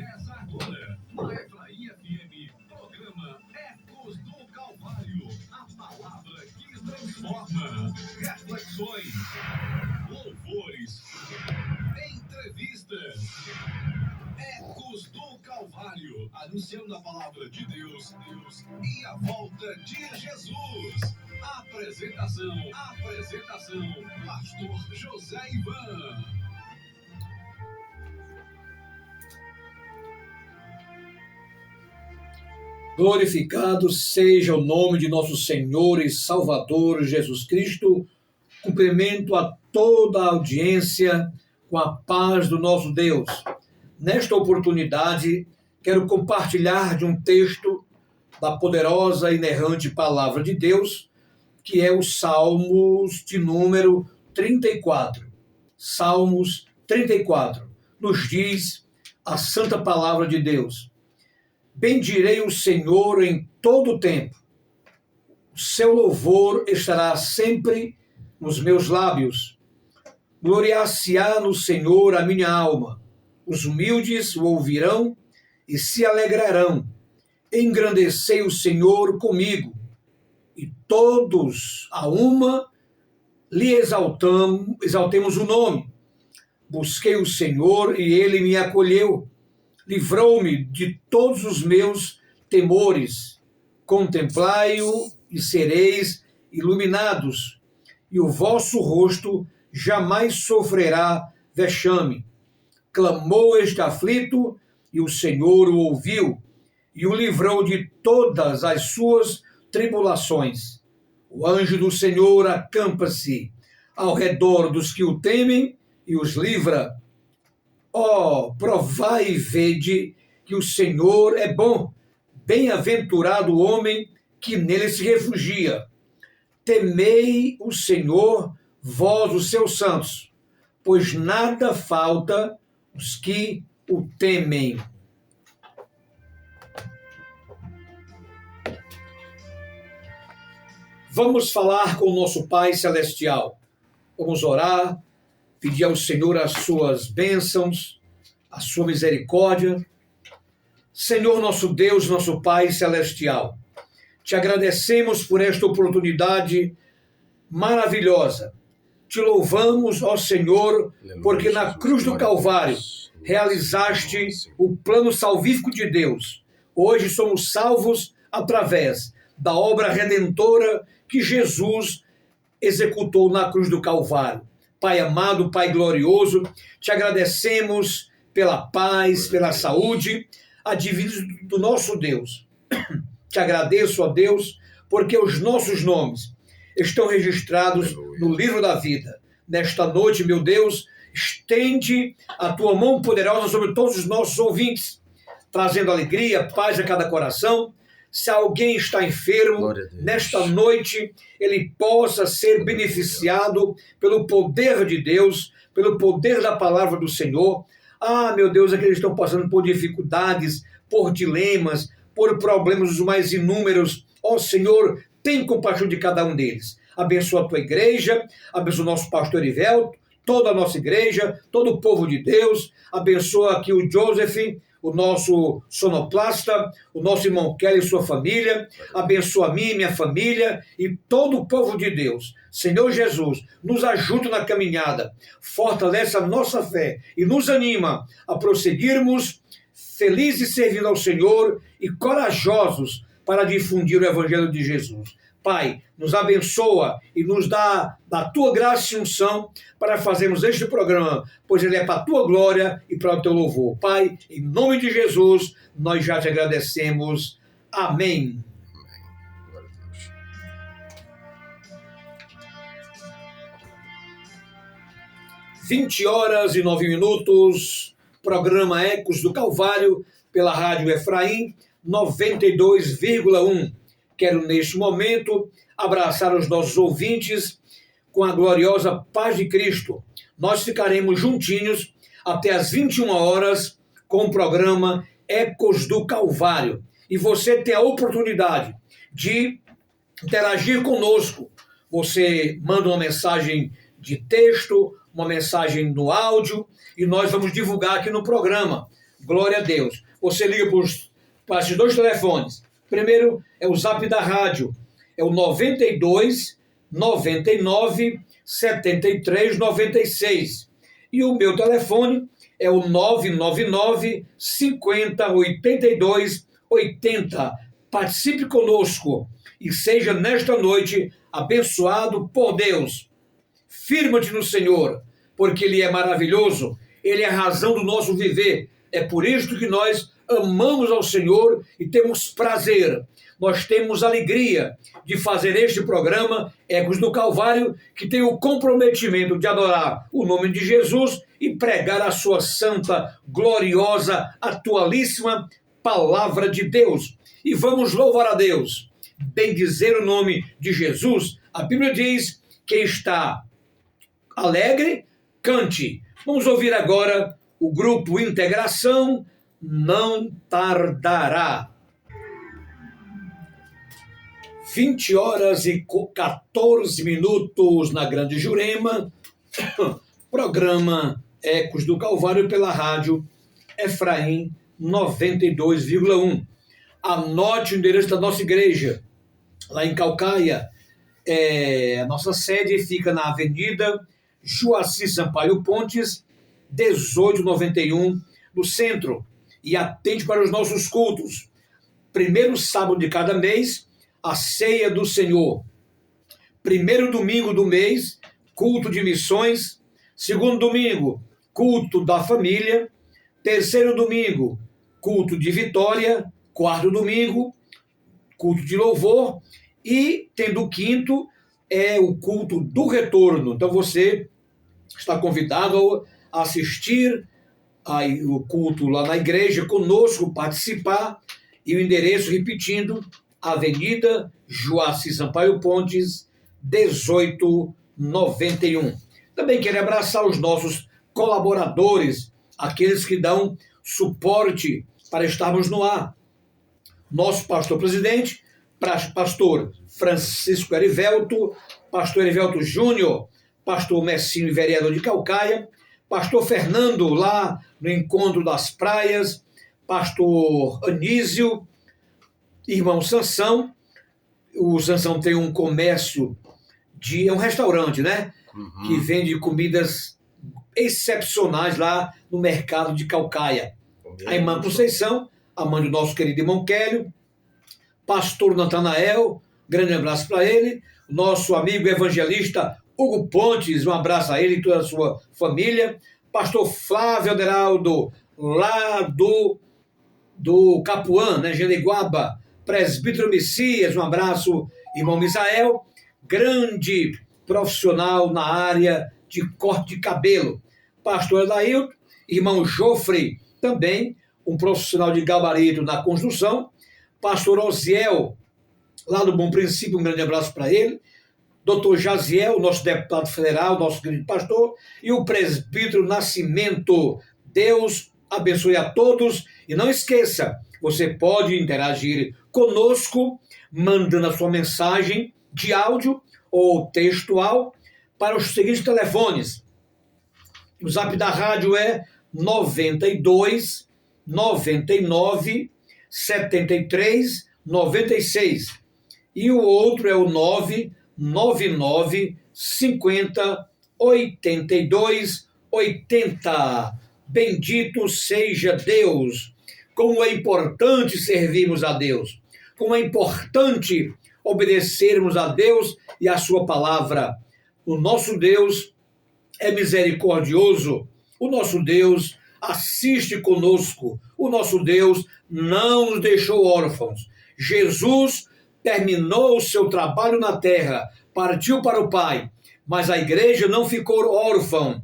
Começa agora, na Efraim FM, programa Ecos do Calvário, a palavra que transforma, reflexões, louvores, entrevistas. Ecos do Calvário, anunciando a palavra de Deus e a volta de Jesus. Apresentação, Pastor José Ivan. Glorificado seja o nome de nosso Senhor e Salvador Jesus Cristo. Cumprimento a toda a audiência com a paz do nosso Deus. Nesta oportunidade, quero compartilhar de um texto da poderosa e inerrante palavra de Deus, que é o Salmos de número 34. Salmos 34. Nos diz a santa palavra de Deus: bendirei o Senhor em todo o tempo. O seu louvor estará sempre nos meus lábios. Gloriar-se-á no Senhor a minha alma. Os humildes o ouvirão e se alegrarão. Engrandecei o Senhor comigo, e todos a uma lhe exaltemos o nome. Busquei o Senhor e ele me acolheu. Livrou-me de todos os meus temores. Contemplai-o e sereis iluminados, e o vosso rosto jamais sofrerá vexame. Clamou este aflito, e o Senhor o ouviu, e o livrou de todas as suas tribulações. O anjo do Senhor acampa-se ao redor dos que o temem e os livra. Ó, provai e vede que o Senhor é bom, bem-aventurado o homem que nele se refugia. Temei o Senhor, vós os seus santos, pois nada falta os que o temem. Vamos falar com o nosso Pai Celestial. Vamos orar, pedir ao Senhor as suas bênçãos, a sua misericórdia. Senhor, nosso Deus, nosso Pai Celestial, te agradecemos por esta oportunidade maravilhosa. Te louvamos, ó Senhor, porque na cruz do Calvário realizaste o plano salvífico de Deus. Hoje somos salvos através da obra redentora que Jesus executou na cruz do Calvário. Pai amado, Pai glorioso, te agradecemos pela paz, pela saúde, advindos do nosso Deus. Te agradeço, ó Deus, porque os nossos nomes estão registrados no livro da vida. Nesta noite, meu Deus, estende a tua mão poderosa sobre todos os nossos ouvintes, trazendo alegria, paz a cada coração. Se alguém está enfermo, nesta noite, ele possa ser beneficiado pelo poder de Deus, pelo poder da palavra do Senhor. Ah, meu Deus, aqueles que estão passando por dificuldades, por dilemas, por problemas os mais inúmeros. Ó Senhor, tem compaixão de cada um deles. Abençoa a tua igreja, abençoa o nosso pastor Ivelto, toda a nossa igreja, todo o povo de Deus. Abençoa aqui o Joseph, o nosso sonoplasta, o nosso irmão Kelly e sua família. Abençoa a mim, minha família e todo o povo de Deus. Senhor Jesus, nos ajuda na caminhada, fortalece a nossa fé e nos anima a prosseguirmos felizes servindo ao Senhor e corajosos para difundir o Evangelho de Jesus. Pai, nos abençoa e nos dá da tua graça e unção para fazermos este programa, pois ele é para a tua glória e para o teu louvor. Pai, em nome de Jesus, nós já te agradecemos. Amém. 20h09, programa Ecos do Calvário, pela Rádio Efraim 92,1. Quero, neste momento, abraçar os nossos ouvintes com a gloriosa paz de Cristo. Nós ficaremos juntinhos até às 21h com o programa Ecos do Calvário. E você tem a oportunidade de interagir conosco. Você manda uma mensagem de texto, uma mensagem no áudio, e nós vamos divulgar aqui no programa. Glória a Deus. Você liga para esses dois telefones. Primeiro é o zap da rádio, é o 92 99 73 96. E o meu telefone é o 999 50 82 80. Participe conosco e seja nesta noite abençoado por Deus. Firma-te no Senhor, porque Ele é maravilhoso, Ele é a razão do nosso viver. É por isto que nós amamos ao Senhor e temos prazer. Nós temos alegria de fazer este programa, Ecos do Calvário, que tem o comprometimento de adorar o nome de Jesus e pregar a sua santa, gloriosa, atualíssima palavra de Deus. E vamos louvar a Deus, bendizer o nome de Jesus. A Bíblia diz: quem está alegre, cante. Vamos ouvir agora o grupo Integração, Não Tardará. 20 horas e 14 minutos na Grande Jurema, programa Ecos do Calvário pela rádio Efraim 92,1. Anote o endereço da nossa igreja, lá em Caucaia. A nossa sede fica na Avenida Joaci Sampaio Pontes, 1891, no centro, e atende para os nossos cultos. Primeiro sábado de cada mês, a ceia do Senhor. Primeiro domingo do mês, culto de missões. Segundo domingo, culto da família. Terceiro domingo, culto de vitória. Quarto domingo, culto de louvor. E, tendo o quinto, é o culto do retorno. Então você está convidado a assistir o culto lá na igreja conosco, participar. E o endereço, repetindo, Avenida Joaci Sampaio Pontes, 1891. Também quero abraçar os nossos colaboradores, aqueles que dão suporte para estarmos no ar. Nosso pastor-presidente, pastor Francisco Erivelto, pastor Erivelto Júnior, pastor Messinho, vereador de Caucaia, pastor Fernando, lá no Encontro das Praias, pastor Anísio, irmão Sansão. O Sansão tem um comércio, é um restaurante, né? Que vende comidas excepcionais lá no mercado de Caucaia. A irmã Conceição, a mãe do nosso querido irmão Kélio, pastor Natanael, grande abraço para ele, nosso amigo evangelista Hugo Pontes, um abraço a ele e toda a sua família, pastor Flávio Aderaldo, lá do Capuã, né, Jericoacoara, presbítero Messias, um abraço, irmão Misael, grande profissional na área de corte de cabelo, pastor Adailton, irmão Jofre, também um profissional de gabarito na construção, pastor Osiel, lá do Bom Princípio, um grande abraço para ele, doutor Jaziel, nosso deputado federal, nosso grande pastor, e o presbítero Nascimento. Deus abençoe a todos, e não esqueça, você pode interagir conosco, mandando a sua mensagem de áudio ou textual para os seguintes telefones. O zap da rádio é 92 99 73 96 e o outro é o 999 50 82 80. Bendito seja Deus! Como é importante servirmos a Deus, como é importante obedecermos a Deus e a sua palavra. O nosso Deus é misericordioso, o nosso Deus assiste conosco, o nosso Deus não nos deixou órfãos. Jesus terminou o seu trabalho na terra, partiu para o Pai, mas a igreja não ficou órfã.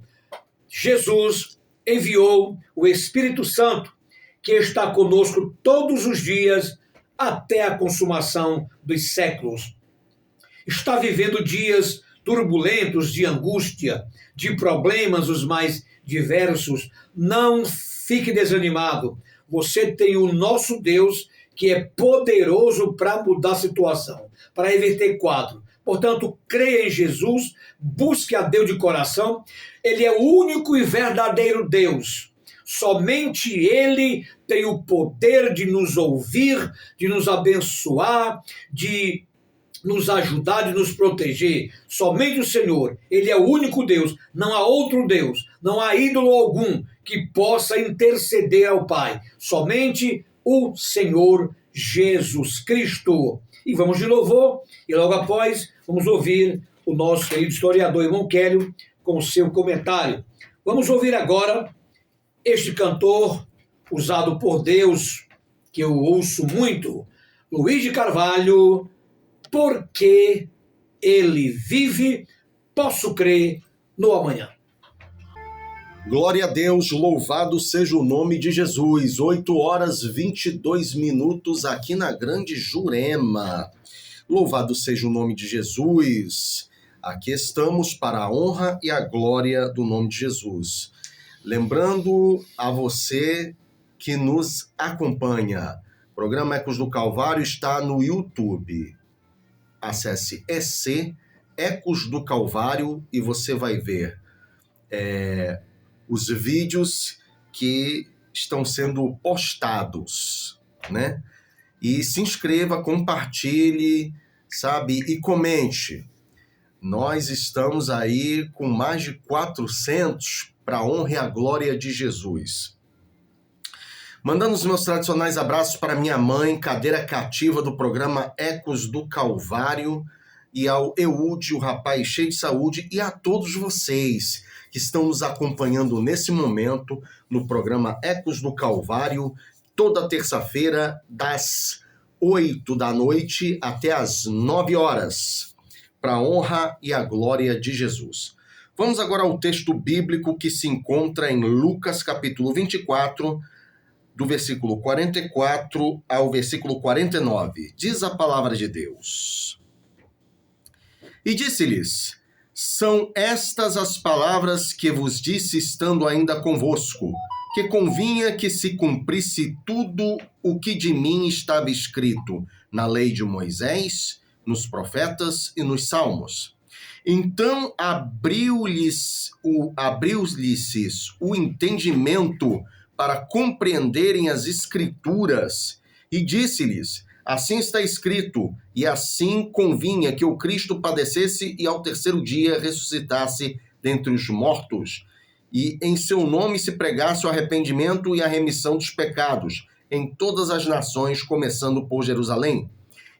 Jesus enviou o Espírito Santo, que está conosco todos os dias até a consumação dos séculos. Está vivendo dias turbulentos de angústia, de problemas os mais diversos. Não fique desanimado. Você tem o nosso Deus que é poderoso para mudar a situação, para reverter quadro. Portanto, creia em Jesus, busque a Deus de coração. Ele é o único e verdadeiro Deus. Somente Ele tem o poder de nos ouvir, de nos abençoar, de nos ajudar, de nos proteger. Somente o Senhor. Ele é o único Deus. Não há outro Deus. Não há ídolo algum que possa interceder ao Pai. Somente o Senhor Jesus Cristo. E vamos de louvor. E logo após, vamos ouvir o nosso querido historiador irmão Kélio com o seu comentário. Vamos ouvir agora este cantor usado por Deus, que eu ouço muito, Luiz de Carvalho, porque ele vive, posso crer no amanhã. Glória a Deus, louvado seja o nome de Jesus. 8h22 aqui na Grande Jurema. Louvado seja o nome de Jesus. Aqui estamos para a honra e a glória do nome de Jesus. Lembrando a você que nos acompanha, o programa Ecos do Calvário está no YouTube. Acesse Ecos do Calvário e você vai ver os vídeos que estão sendo postados, né? E se inscreva, compartilhe, sabe? E comente. Nós estamos aí com mais de 400 para a honra e a glória de Jesus. Mandando os meus tradicionais abraços para minha mãe, cadeira cativa do programa Ecos do Calvário, e ao Eude, o rapaz cheio de saúde, e a todos vocês que estão nos acompanhando nesse momento no programa Ecos do Calvário, toda terça-feira, das 20h até as 21h, para a honra e a glória de Jesus. Vamos agora ao texto bíblico que se encontra em Lucas capítulo 24, do versículo 44 ao versículo 49. Diz a palavra de Deus. E disse-lhes: são estas as palavras que vos disse estando ainda convosco, que convinha que se cumprisse tudo o que de mim estava escrito na lei de Moisés, nos profetas e nos salmos. Então abriu-lhes o entendimento para compreenderem as Escrituras, e disse-lhes: assim está escrito, e assim convinha que o Cristo padecesse e ao terceiro dia ressuscitasse dentre os mortos, e em seu nome se pregasse o arrependimento e a remissão dos pecados em todas as nações, começando por Jerusalém.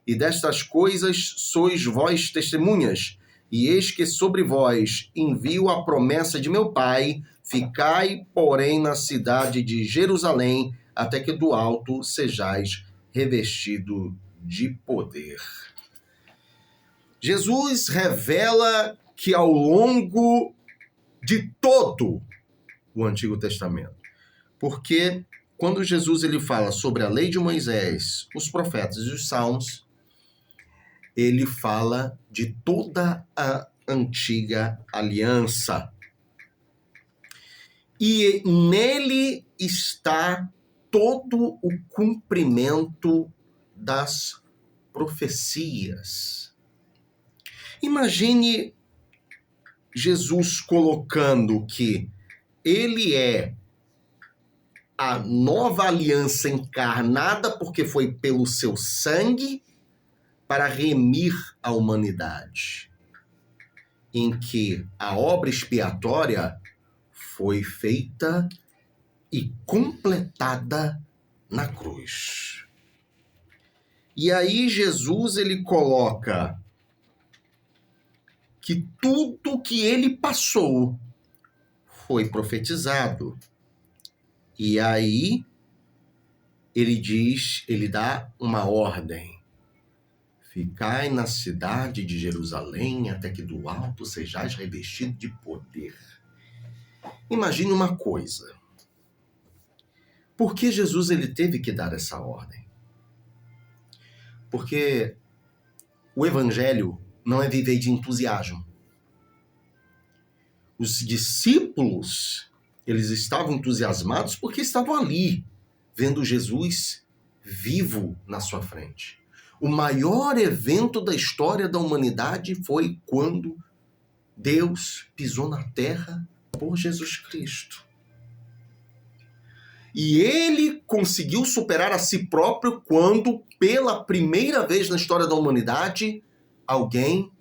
E destas coisas sois vós testemunhas, e eis que sobre vós envio a promessa de meu Pai. Ficai, porém, na cidade de Jerusalém, até que do alto sejais revestido de poder. Jesus revela que ao longo de todo o Antigo Testamento, porque quando Jesus ele fala sobre a lei de Moisés, os profetas e os salmos, ele fala de toda a antiga aliança. E nele está todo o cumprimento das profecias. Imagine Jesus colocando que ele é a nova aliança encarnada, porque foi pelo seu sangue, para remir a humanidade, em que a obra expiatória foi feita e completada na cruz. E aí Jesus ele coloca que tudo que ele passou foi profetizado. E aí ele diz, ele dá uma ordem: ficai na cidade de Jerusalém até que do alto sejais revestido de poder. Imagine uma coisa. Por que Jesus ele teve que dar essa ordem? Porque o evangelho não é viver de entusiasmo. Os discípulos, eles estavam entusiasmados porque estavam ali, vendo Jesus vivo na sua frente. O maior evento da história da humanidade foi quando Deus pisou na terra por Jesus Cristo. E ele conseguiu superar a si próprio quando, pela primeira vez na história da humanidade, alguém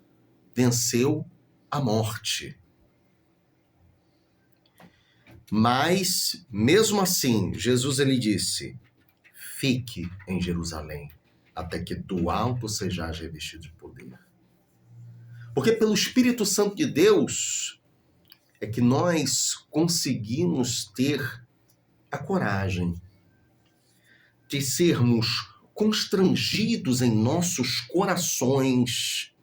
venceu a morte. Mas, mesmo assim, Jesus ele disse: fique em Jerusalém, até que do alto sejais revestido de poder. Porque pelo Espírito Santo de Deus é que nós conseguimos ter a coragem de sermos constrangidos em nossos corações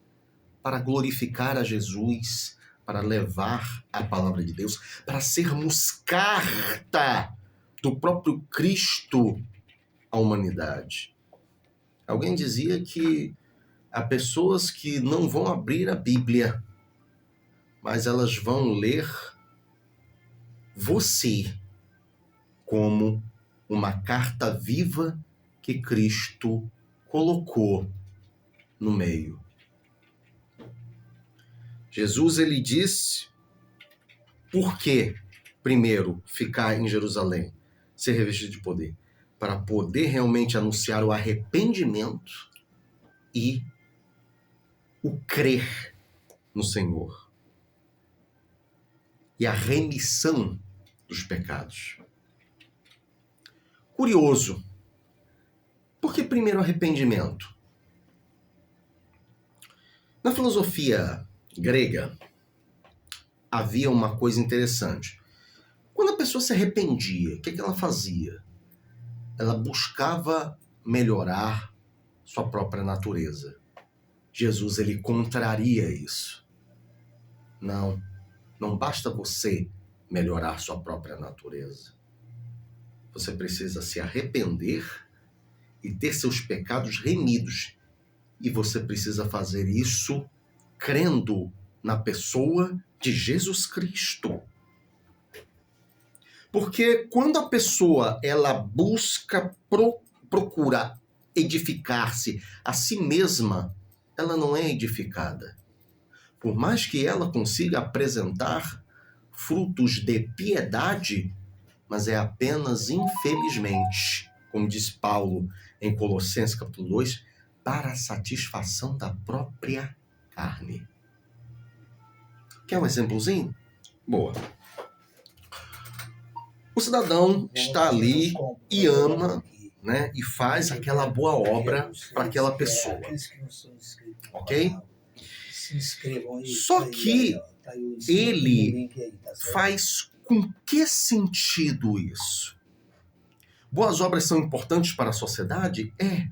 para glorificar a Jesus, para levar a palavra de Deus, para sermos carta do próprio Cristo à humanidade. Alguém dizia que há pessoas que não vão abrir a Bíblia, mas elas vão ler você como uma carta viva que Cristo colocou no meio. Jesus, ele disse, por que, primeiro, ficar em Jerusalém, ser revestido de poder? Para poder realmente anunciar o arrependimento e o crer no Senhor. E a remissão dos pecados. Curioso. Por que primeiro arrependimento? Na filosofia grega, havia uma coisa interessante. Quando a pessoa se arrependia, o que ela fazia? Ela buscava melhorar sua própria natureza. Jesus, ele contraria isso. Não basta você melhorar sua própria natureza. Você precisa se arrepender e ter seus pecados remidos. E você precisa fazer isso crendo na pessoa de Jesus Cristo. Porque quando a pessoa ela busca, procura edificar-se a si mesma, ela não é edificada. Por mais que ela consiga apresentar frutos de piedade, mas é apenas, infelizmente, como diz Paulo em Colossenses capítulo 2, para a satisfação da própria carne. Quer um exemplozinho? Boa. O cidadão está ali e ama, né, e faz aquela boa obra para aquela pessoa. Ok? Só que ele faz com que sentido isso? Boas obras são importantes para a sociedade? É.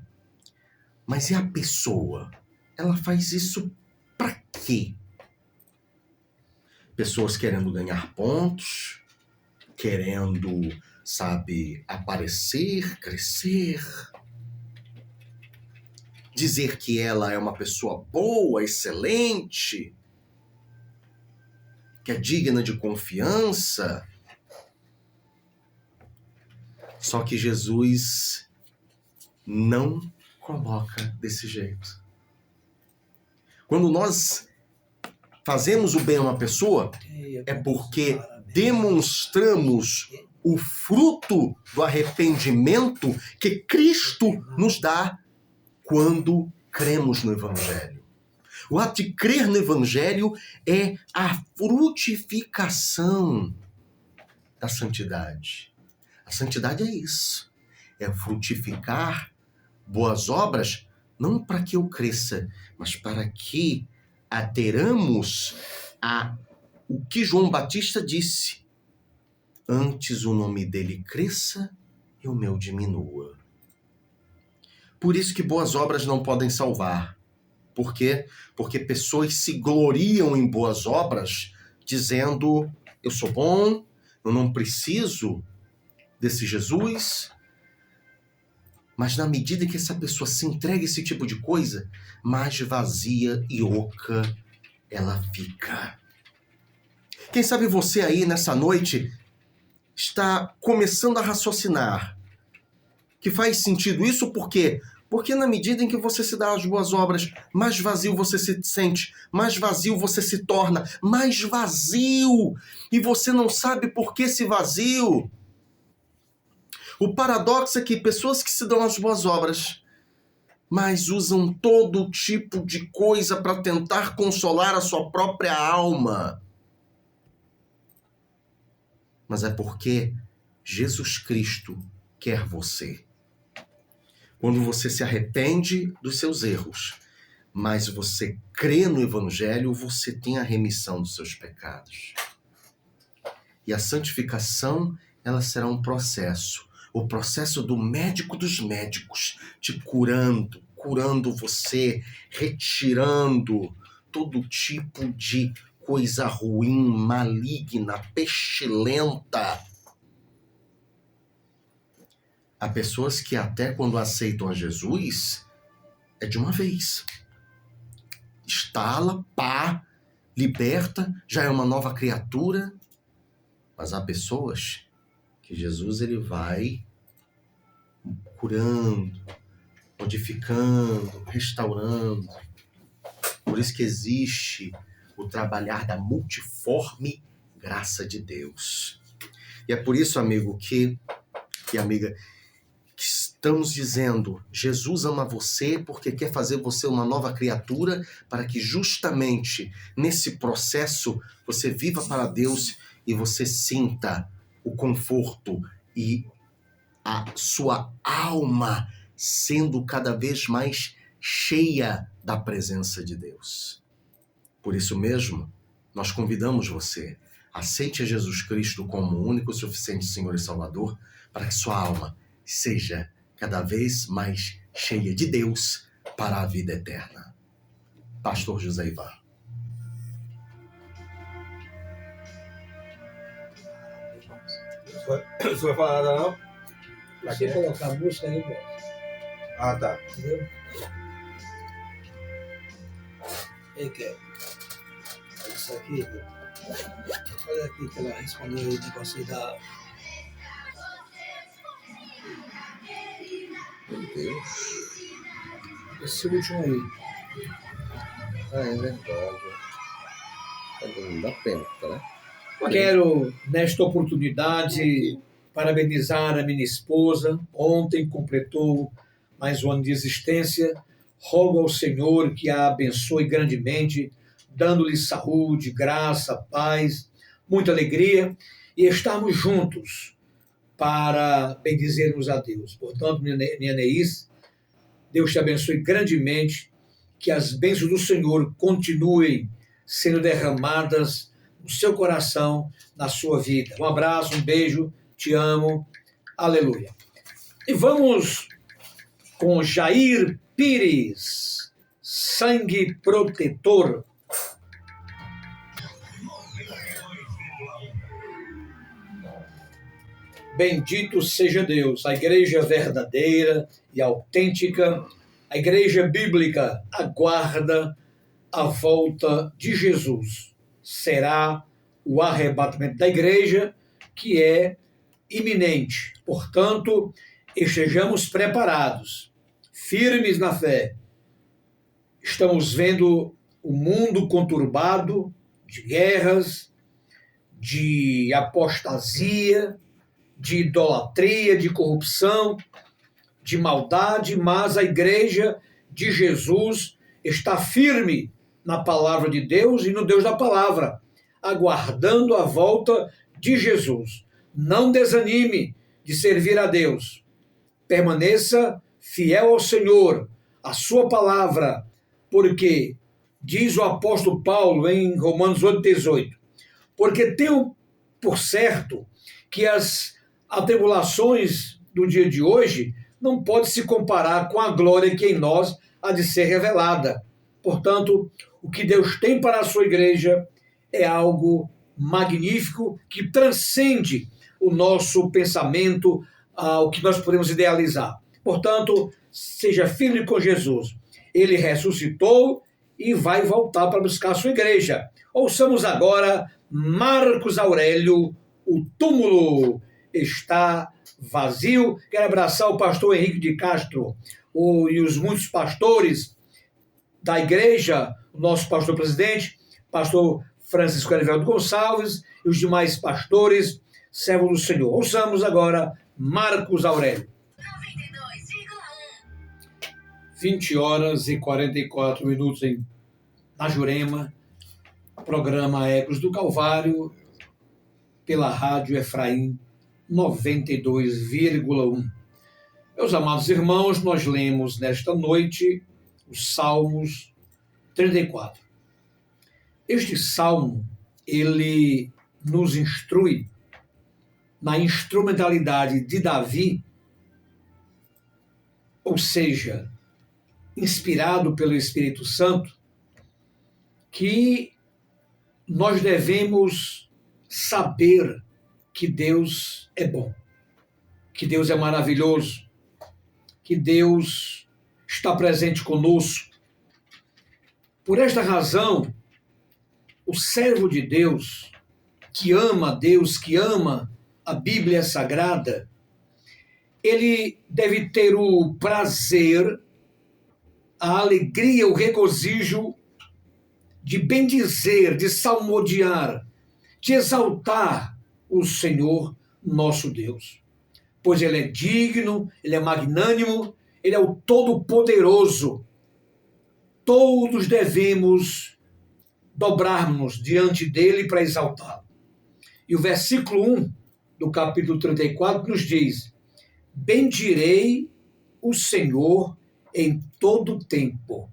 Mas e a pessoa? Ela faz isso para quê? Pessoas querendo ganhar pontos, querendo, aparecer, crescer, dizer que ela é uma pessoa boa, excelente, que é digna de confiança. Só que Jesus não coloca desse jeito. Quando nós fazemos o bem a uma pessoa, é porque demonstramos o fruto do arrependimento que Cristo nos dá quando cremos no Evangelho. O ato de crer no Evangelho é a frutificação da santidade. A santidade é isso. É frutificar boas obras, não para que eu cresça, mas para que aderamos a o que João Batista disse. Antes o nome dele cresça e o meu diminua. Por isso que boas obras não podem salvar. Por quê? Porque pessoas se gloriam em boas obras, dizendo, eu sou bom, eu não preciso desse Jesus. Mas na medida que essa pessoa se entrega a esse tipo de coisa, mais vazia e oca ela fica. Quem sabe você aí nessa noite está começando a raciocinar que faz sentido isso, por quê? Porque na medida em que você se dá as boas obras, mais vazio você se sente, mais vazio você se torna, mais vazio, e você não sabe por que esse vazio. O paradoxo é que pessoas que se dão as boas obras, mas usam todo tipo de coisa para tentar consolar a sua própria alma. Mas é porque Jesus Cristo quer você. Quando você se arrepende dos seus erros, mas você crê no Evangelho, você tem a remissão dos seus pecados. E a santificação, ela será um processo. O processo do médico dos médicos, te curando você, retirando todo tipo de coisa ruim, maligna, pestilenta. Há pessoas que até quando aceitam a Jesus, é de uma vez. Estala, pá, liberta, já é uma nova criatura. Mas há pessoas que Jesus ele vai curando, modificando, restaurando. Por isso que existe o trabalhar da multiforme graça de Deus. E é por isso, amigo e amiga, que estamos dizendo, Jesus ama você porque quer fazer você uma nova criatura, para que justamente nesse processo você viva para Deus e você sinta o conforto e a sua alma sendo cada vez mais cheia da presença de Deus. Por isso mesmo, nós convidamos você, aceite a Jesus Cristo como o único, suficiente Senhor e Salvador, para que sua alma seja cada vez mais cheia de Deus para a vida eterna. Pastor José Ivan. Você vai falar nada, não? Se você colocar a música aí, velho. Ah, tá. Entendeu? Ei, quer? Isso aqui, velho. Olha aqui que ela respondeu aí, o negócio aí da... Meu Deus. Esse último aí. Ah, é verdade. Não dá pena, né? Quero, nesta oportunidade, parabenizar a minha esposa. Ontem completou mais um ano de existência. Rogo ao Senhor que a abençoe grandemente, dando-lhe saúde, graça, paz, muita alegria e estarmos juntos para bendizermos a Deus. Portanto, minha Neís, Deus te abençoe grandemente, que as bênçãos do Senhor continuem sendo derramadas no seu coração, na sua vida. Um abraço, um beijo, te amo, aleluia. E vamos com Jair Pires, Sangue Protetor. Bendito seja Deus, a igreja verdadeira e autêntica, a igreja bíblica aguarda a volta de Jesus. Será o arrebatamento da igreja, que é iminente. Portanto, estejamos preparados, firmes na fé. Estamos vendo o mundo conturbado de guerras, de apostasia, de idolatria, de corrupção, de maldade, mas a igreja de Jesus está firme na palavra de Deus e no Deus da palavra, aguardando a volta de Jesus. Não desanime de servir a Deus. Permaneça fiel ao Senhor, à sua palavra, porque, diz o apóstolo Paulo em Romanos 8,18, porque tenho por certo que as atribulações do dia de hoje não podem se comparar com a glória que em nós há de ser revelada. Portanto, o que Deus tem para a sua igreja é algo magnífico que transcende o nosso pensamento, o que nós podemos idealizar. Portanto, seja firme com Jesus. Ele ressuscitou e vai voltar para buscar a sua igreja. Ouçamos agora Marcos Aurélio, o túmulo está vazio. Quero abraçar o pastor Henrique de Castro e os muitos pastores da igreja, o nosso pastor presidente, pastor Francisco Erivelto Gonçalves e os demais pastores, servos do Senhor. Ouçamos agora Marcos Aurélio. 20 horas e 44 minutos na Jurema, programa Ecos do Calvário, pela Rádio Efraim 92,1. Meus amados irmãos, nós lemos nesta noite os Salmos 34. Este salmo, ele nos instrui na instrumentalidade de Davi, ou seja, inspirado pelo Espírito Santo, que nós devemos saber que Deus é bom, que Deus é maravilhoso, que Deus está presente conosco. Por esta razão, o servo de Deus, que ama Deus, que ama a Bíblia Sagrada, ele deve ter o prazer, a alegria, o regozijo de bendizer, de salmodiar, de exaltar o Senhor nosso Deus. Pois Ele é digno, Ele é magnânimo, Ele é o Todo-Poderoso. Todos devemos dobrar-nos diante dEle para exaltá-lo. E o versículo 1 do capítulo 34 nos diz: bendirei o Senhor em todo tempo.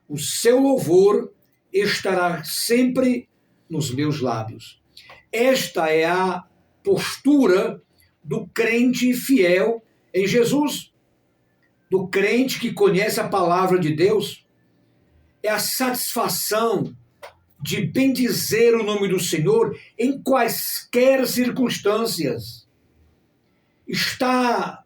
O seu louvor estará sempre nos meus lábios. Esta é a postura do crente fiel em Jesus, do crente que conhece a palavra de Deus. É a satisfação de bendizer o nome do Senhor em quaisquer circunstâncias. Está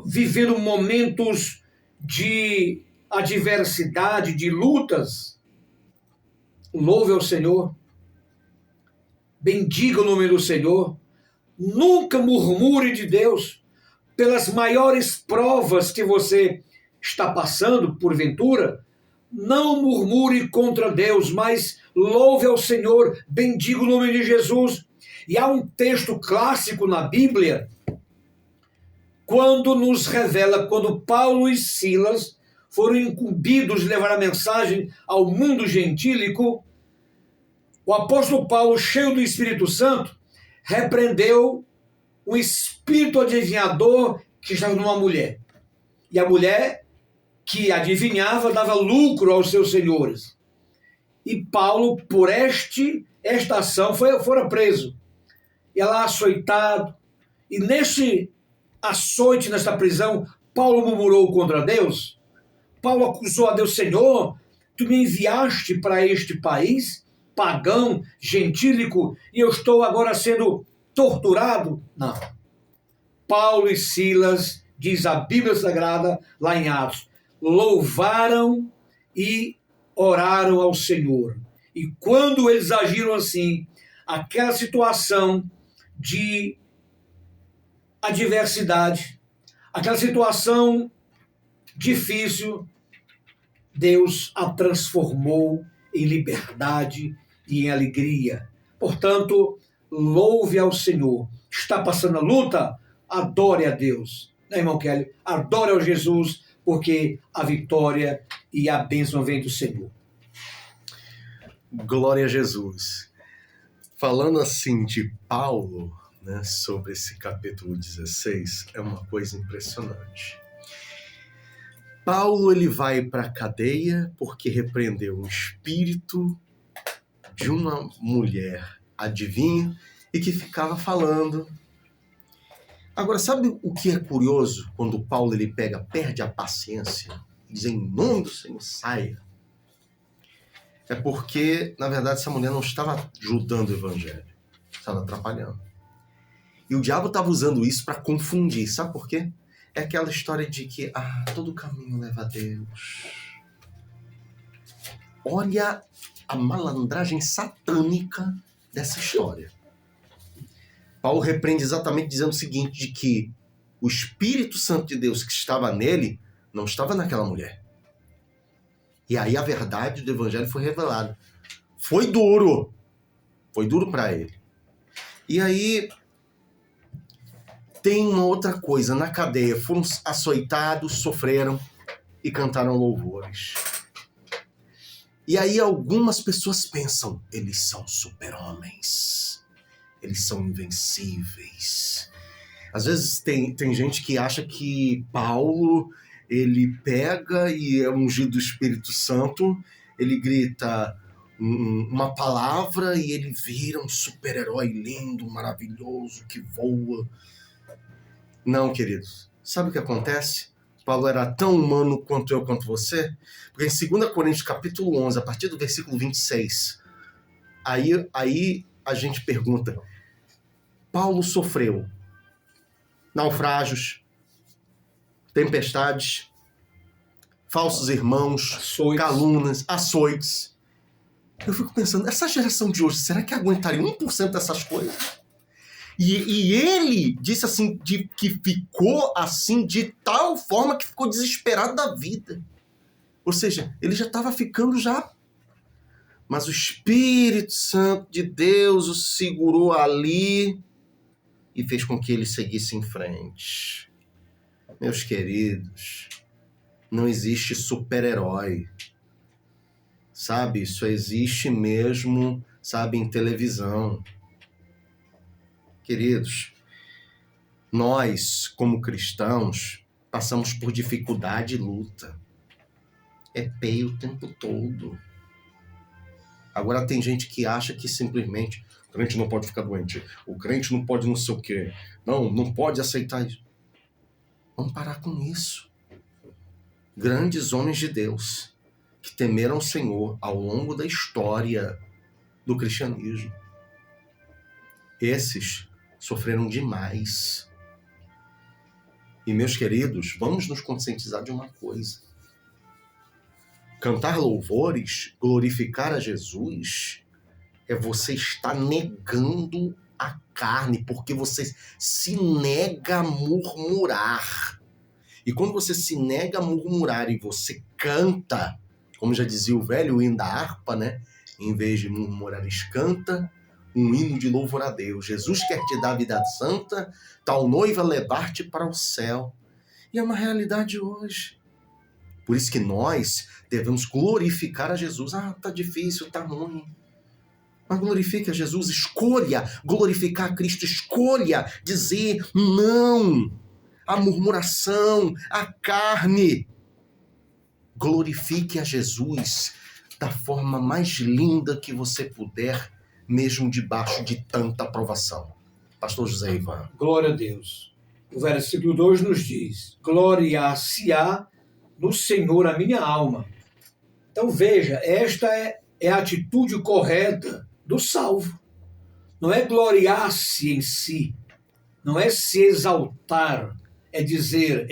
vivendo momentos de adversidade, de lutas, louve ao Senhor, bendiga o nome do Senhor, nunca murmure de Deus pelas maiores provas que você está passando, porventura. Não murmure contra Deus, mas louve ao Senhor, bendiga o nome de Jesus. E há um texto clássico na Bíblia, quando nos revela, quando Paulo e Silas foram incumbidos de levar a mensagem ao mundo gentílico, o apóstolo Paulo, cheio do Espírito Santo, repreendeu um espírito adivinhador que estava numa mulher. E a mulher que adivinhava dava lucro aos seus senhores. E Paulo, por esta ação, fora preso. E lá açoitado. E nesse açoite, nesta prisão, Paulo murmurou contra Deus. Paulo acusou a Deus: Senhor, tu me enviaste para este país pagão, gentílico, e eu estou agora sendo torturado? Não. Paulo e Silas, diz a Bíblia Sagrada, lá em Atos, louvaram e oraram ao Senhor. E quando eles agiram assim, aquela situação de adversidade, aquela situação difícil, Deus a transformou em liberdade e em alegria. Portanto, louve ao Senhor. Está passando a luta? Adore a Deus. Né, irmão Kelly? Adore ao Jesus, porque a vitória e a bênção vem do Senhor. Glória a Jesus. Falando assim de Paulo, né, sobre esse capítulo 16, é uma coisa impressionante. Paulo, ele vai para a cadeia porque repreendeu um espírito de uma mulher adivinha e que ficava falando. Agora, sabe o que é curioso? Quando Paulo ele perde a paciência, diz: em nome do Senhor, saia. É porque, na verdade, essa mulher não estava ajudando o evangelho, estava atrapalhando. E o diabo estava usando isso para confundir. Sabe por quê? É aquela história de que todo caminho leva a Deus. Olha a malandragem satânica dessa história. Paulo repreende exatamente dizendo o seguinte, de que o Espírito Santo de Deus que estava nele não estava naquela mulher. E aí a verdade do evangelho foi revelada. Foi duro para ele. E aí tem uma outra coisa. Na cadeia foram açoitados, sofreram e cantaram louvores. E aí algumas pessoas pensam, eles são super-homens. Eles são invencíveis. Às vezes tem gente que acha que Paulo, ele pega e é ungido do Espírito Santo, ele grita uma palavra e ele vira um super-herói lindo, maravilhoso, que voa. Não, queridos. Sabe o que acontece? Paulo era tão humano quanto eu, quanto você. Porque em 2 Coríntios, capítulo 11, a partir do versículo 26, aí a gente pergunta, Paulo sofreu naufrágios, tempestades, falsos irmãos, calúnias, açoites. Eu fico pensando, essa geração de hoje, será que aguentaria 1% dessas coisas? E ele disse assim, que ficou assim de tal forma que ficou desesperado da vida. Ou seja, ele já estava ficando já. Mas o Espírito Santo de Deus o segurou ali e fez com que ele seguisse em frente. Meus queridos, não existe super-herói. Sabe, isso existe mesmo, sabe, em televisão. Queridos, nós, como cristãos, passamos por dificuldade e luta. É peio o tempo todo. Agora tem gente que acha que simplesmente o crente não pode ficar doente, o crente não pode não sei o quê, não pode aceitar isso. Vamos parar com isso. Grandes homens de Deus que temeram o Senhor ao longo da história do cristianismo. Esses sofreram demais. E, meus queridos, vamos nos conscientizar de uma coisa. Cantar louvores, glorificar a Jesus, é você estar negando a carne, porque você se nega a murmurar. E quando você se nega a murmurar e você canta, como já dizia o velho hino da harpa, né? Em vez de murmurares, canta um hino de louvor a Deus. Jesus quer te dar a vida santa, tal noiva levar-te para o céu. E é uma realidade hoje. Por isso que nós devemos glorificar a Jesus. Ah, tá difícil, tá ruim. Mas glorifique a Jesus, escolha glorificar a Cristo, escolha dizer não à murmuração, à carne. Glorifique a Jesus da forma mais linda que você puder, mesmo debaixo de tanta aprovação. Pastor José Ivan. Glória a Deus. O versículo 2 nos diz, gloriar-se-á no Senhor a minha alma. Então veja, esta é a atitude correta do salvo. Não é gloriar-se em si, não é se exaltar, é dizer,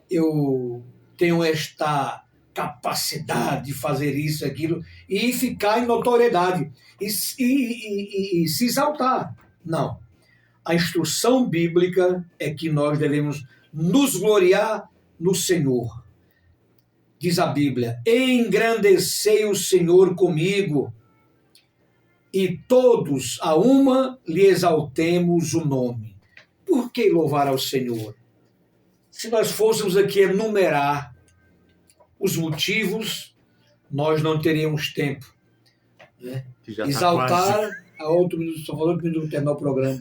eu tenho esta capacidade de fazer isso, aquilo, e ficar em notoriedade, e se exaltar. Não. A instrução bíblica é que nós devemos nos gloriar no Senhor. Diz a Bíblia, engrandecei o Senhor comigo, e todos a uma lhe exaltemos o nome. Por que louvar ao Senhor? Se nós fôssemos aqui enumerar os motivos, nós não teríamos tempo. Né? Exaltar, a outro minuto, só falou 8 minutos para terminar o programa.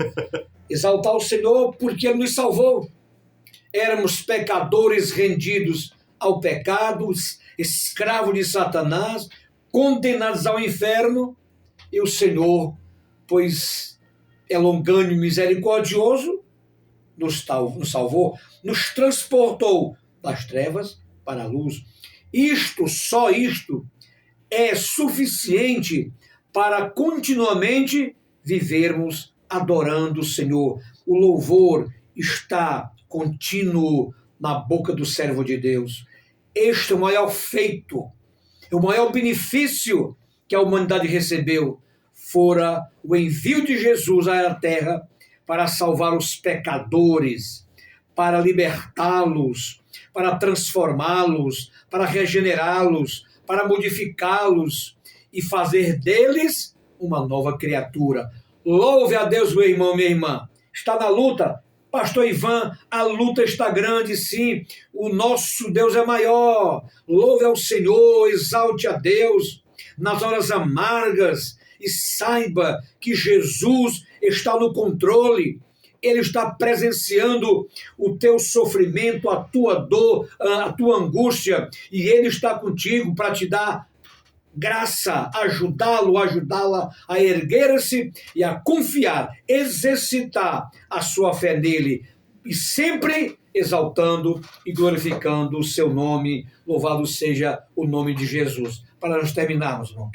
Exaltar o Senhor porque Ele nos salvou. Éramos pecadores rendidos ao pecado, escravos de Satanás, condenados ao inferno, e o Senhor, pois é longânimo e misericordioso, nos salvou, nos transportou das trevas para a luz. Só isto, é suficiente para continuamente vivermos adorando o Senhor. O louvor está contínuo na boca do servo de Deus. Este é o maior feito, é o maior benefício que a humanidade recebeu, fora o envio de Jesus à terra para salvar os pecadores, para libertá-los, para transformá-los, para regenerá-los, para modificá-los e fazer deles uma nova criatura. Louve a Deus, meu irmão, minha irmã. Está na luta? Pastor Ivan, a luta está grande, sim. O nosso Deus é maior. Louve ao Senhor, exalte a Deus nas horas amargas e saiba que Jesus está no controle. Ele está presenciando o teu sofrimento, a tua dor, a tua angústia, e Ele está contigo para te dar graça, ajudá-la a erguer-se e a confiar, exercitar a sua fé nele, e sempre exaltando e glorificando o seu nome. Louvado seja o nome de Jesus. Para nós terminarmos, irmão.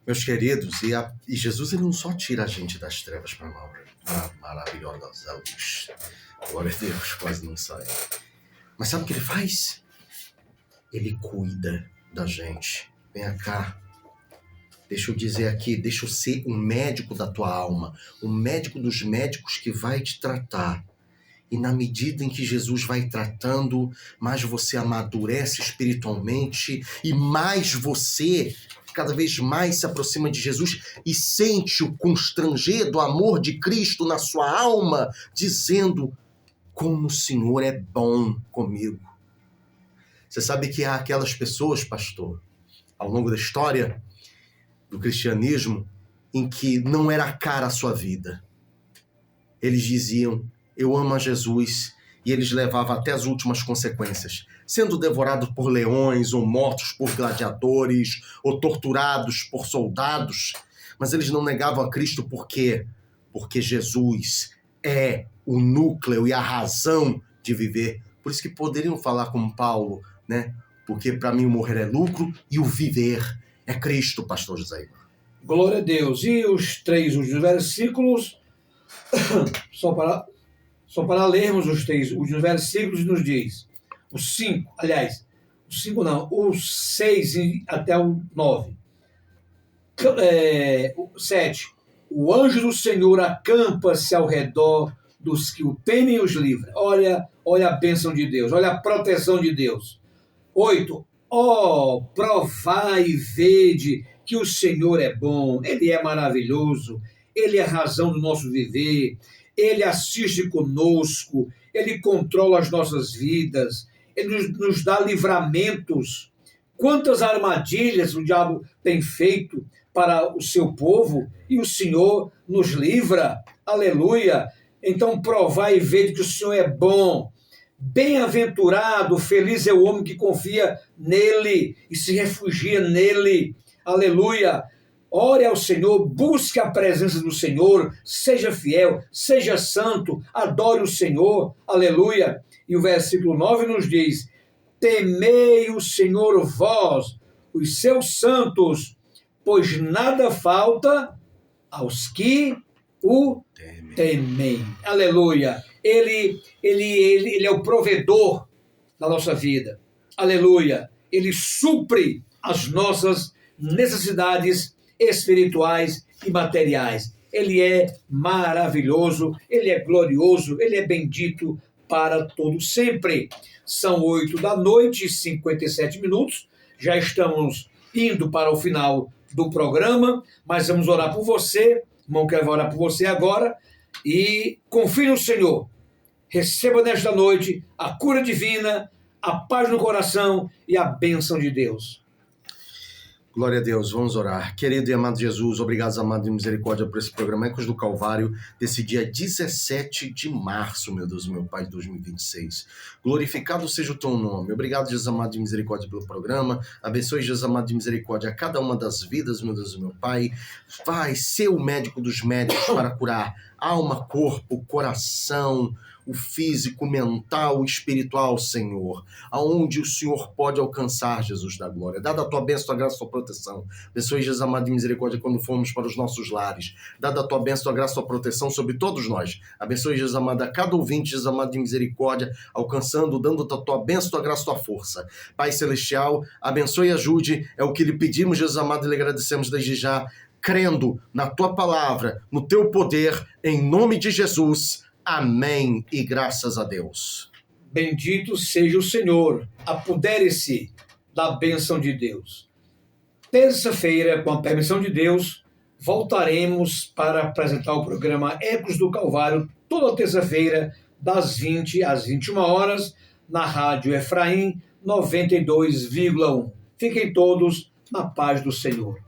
Meus queridos, e Jesus ele não só tira a gente das trevas para a maravilhosa luz. Glória a Deus, quase não sai. Mas sabe o que ele faz? Ele cuida da gente. Vem cá. Deixa eu dizer aqui, deixa eu ser um médico da tua alma, um médico dos médicos que vai te tratar. E na medida em que Jesus vai tratando, mais você amadurece espiritualmente e mais você cada vez mais se aproxima de Jesus e sente o constranger do amor de Cristo na sua alma, dizendo como o Senhor é bom comigo. Você sabe que há aquelas pessoas, pastor, ao longo da história do cristianismo, em que não era cara a sua vida. Eles diziam, eu amo a Jesus, e eles levavam até as últimas consequências, sendo devorados por leões, ou mortos por gladiadores, ou torturados por soldados, mas eles não negavam a Cristo por quê? Porque Jesus é o núcleo e a razão de viver. Por isso que poderiam falar como Paulo, né? Porque para mim o morrer é lucro e o viver é Cristo, pastor José. Glória a Deus. E os últimos versículos, só para lermos os últimos versículos, nos diz, os 6 até o 9. 7. O anjo do Senhor acampa-se ao redor dos que o temem e os livra. Olha a bênção de Deus, olha a proteção de Deus. 8. Provai e vede que o Senhor é bom, Ele é maravilhoso, Ele é a razão do nosso viver, Ele assiste conosco, Ele controla as nossas vidas, Ele nos dá livramentos. Quantas armadilhas o diabo tem feito para o seu povo e o Senhor nos livra. Aleluia! Então provai e vede que o Senhor é bom. Bem-aventurado, feliz é o homem que confia nele e se refugia nele. Aleluia! Ore ao Senhor, busque a presença do Senhor, seja fiel, seja santo, adore o Senhor. Aleluia! E o versículo 9 nos diz, temei o Senhor vós, os seus santos, pois nada falta aos que o temem. Aleluia! Ele é o provedor da nossa vida. Aleluia! Ele supre as nossas necessidades espirituais e materiais. Ele é maravilhoso, Ele é glorioso, Ele é bendito para todo sempre. São 8h57. Já estamos indo para o final do programa, mas vamos orar por você. Irmão, quero orar por você agora e confie no Senhor. Receba nesta noite a cura divina, a paz no coração e a bênção de Deus. Glória a Deus, vamos orar. Querido e amado Jesus, obrigado, amado de misericórdia, por esse programa Ecos do Calvário, desse dia 17 de março, meu Deus, meu Pai, de 2026. Glorificado seja o teu nome. Obrigado, Jesus amado de misericórdia, pelo programa. Abençoe, Jesus amado de misericórdia, a cada uma das vidas, meu Deus, meu Pai. Vai ser o médico dos médicos para curar alma, corpo, coração, o físico, o mental, o espiritual, Senhor, aonde o Senhor pode alcançar, Jesus da glória. Dada a tua bênção, a tua graça, a tua proteção. Abençoe, Jesus amado de misericórdia, quando formos para os nossos lares. Dada a tua bênção, a tua graça, a tua proteção sobre todos nós. Abençoe, Jesus amado, a cada ouvinte, Jesus amado de misericórdia, alcançando, dando a tua bênção, a tua graça, a tua força. Pai Celestial, abençoe e ajude, é o que lhe pedimos, Jesus amado, e lhe agradecemos desde já, crendo na tua palavra, no teu poder, em nome de Jesus. Amém e graças a Deus. Bendito seja o Senhor, apodere-se da bênção de Deus. Terça-feira, com a permissão de Deus, voltaremos para apresentar o programa Ecos do Calvário, toda terça-feira, das 20 às 21 horas, na Rádio Efraim 92,1. Fiquem todos na paz do Senhor.